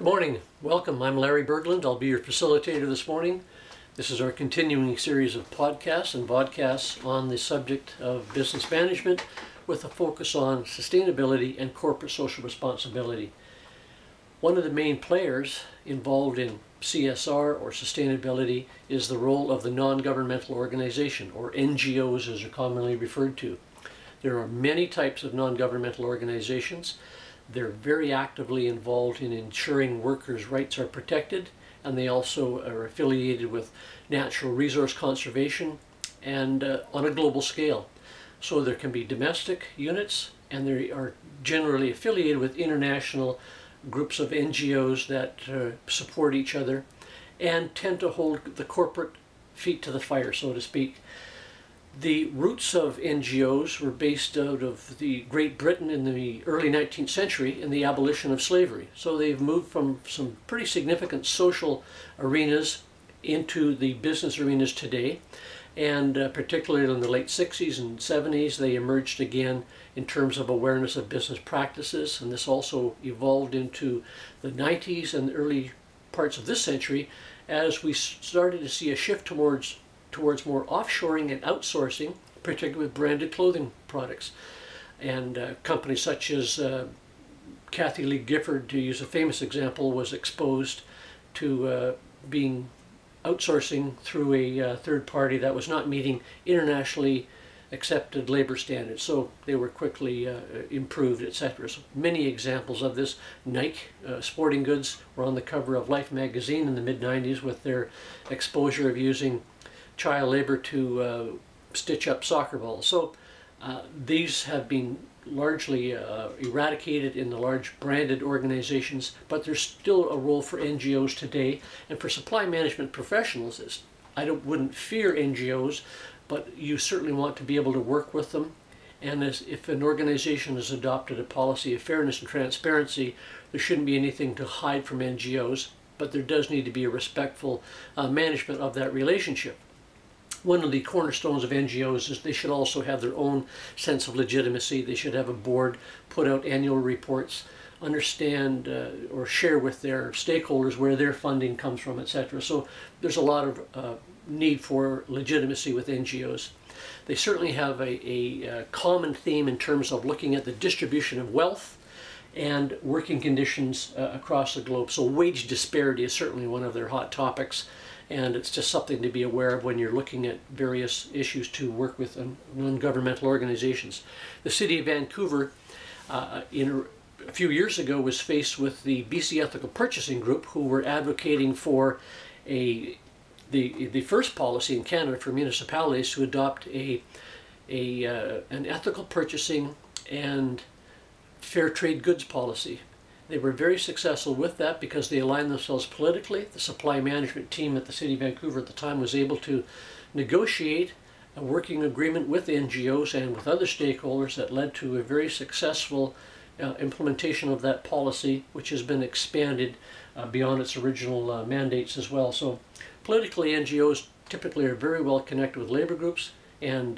Good morning. Welcome. I'm Larry Berglund. I'll be your facilitator this morning. This is our continuing series of podcasts and vodcasts on the subject of business management with a focus on sustainability and corporate social responsibility. One of the main players involved in CSR or sustainability is the role of the non-governmental organization, or NGOs as they're commonly referred to. There are many types of non-governmental organizations. They're very actively involved in ensuring workers' rights are protected, and they also are affiliated with natural resource conservation and on a global scale. So there can be domestic units, and they are generally affiliated with international groups of NGOs that support each other and tend to hold the corporate feet to the fire, so to speak. The roots of NGOs were based out of the Great Britain in the early 19th century in the abolition of slavery. So they've moved from some pretty significant social arenas into the business arenas today. And particularly in the late 60s and 70s, they emerged again in terms of awareness of business practices. And this also evolved into the 90s and the early parts of this century as we started to see a shift towards more offshoring and outsourcing, particularly with branded clothing products. And companies such as Kathy Lee Gifford, to use a famous example, was exposed to being outsourcing through a third party that was not meeting internationally accepted labor standards. So they were quickly improved, etc. So many examples of this. Nike sporting goods were on the cover of Life magazine in the mid-90s with their exposure of using child labor to stitch up soccer balls. So these have been largely eradicated in the large branded organizations, but there's still a role for NGOs today. And for supply management professionals, I wouldn't fear NGOs, but you certainly want to be able to work with them. And if an organization has adopted a policy of fairness and transparency, there shouldn't be anything to hide from NGOs, but there does need to be a respectful management of that relationship. One of the cornerstones of NGOs is they should also have their own sense of legitimacy. They should have a board, put out annual reports, understand or share with their stakeholders where their funding comes from, etc. So there's a lot of need for legitimacy with NGOs. They certainly have a common theme in terms of looking at the distribution of wealth and working conditions across the globe. So wage disparity is certainly one of their hot topics. And it's just something to be aware of when you're looking at various issues to work with non-governmental organizations. The City of Vancouver, a few years ago, was faced with the BC Ethical Purchasing Group, who were advocating for the first policy in Canada for municipalities to adopt an ethical purchasing and fair trade goods policy. They were very successful with that because they aligned themselves politically. The supply management team at the City of Vancouver at the time was able to negotiate a working agreement with NGOs and with other stakeholders that led to a very successful implementation of that policy, which has been expanded beyond its original mandates as well. So politically, NGOs typically are very well connected with labor groups and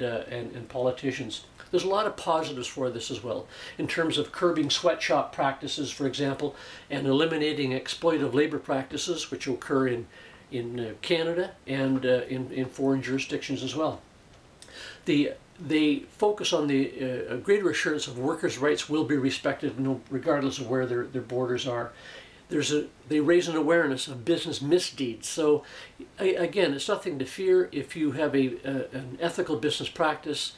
politicians. There's a lot of positives for this as well, in terms of curbing sweatshop practices, for example, and eliminating exploitative labor practices, which occur in Canada and in foreign jurisdictions as well. They focus on the greater assurance of workers' rights will be respected regardless of where their borders are. They raise an awareness of business misdeeds. So again, it's nothing to fear if you have an ethical business practice.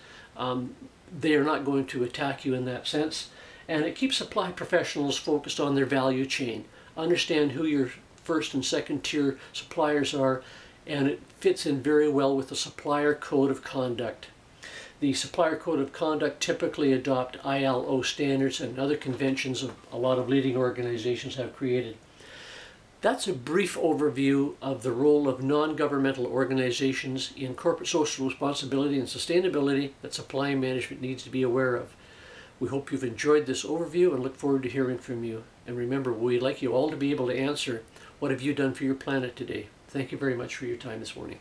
They are not going to attack you in that sense. And it keeps supply professionals focused on their value chain. Understand who your first and second tier suppliers are, and it fits in very well with the Supplier Code of Conduct. The Supplier Code of Conduct typically adopt ILO standards and other conventions a lot of leading organizations have created. That's a brief overview of the role of non-governmental organizations in corporate social responsibility and sustainability that supply management needs to be aware of. We hope you've enjoyed this overview and look forward to hearing from you. And remember, we'd like you all to be able to answer, what have you done for your planet today? Thank you very much for your time this morning.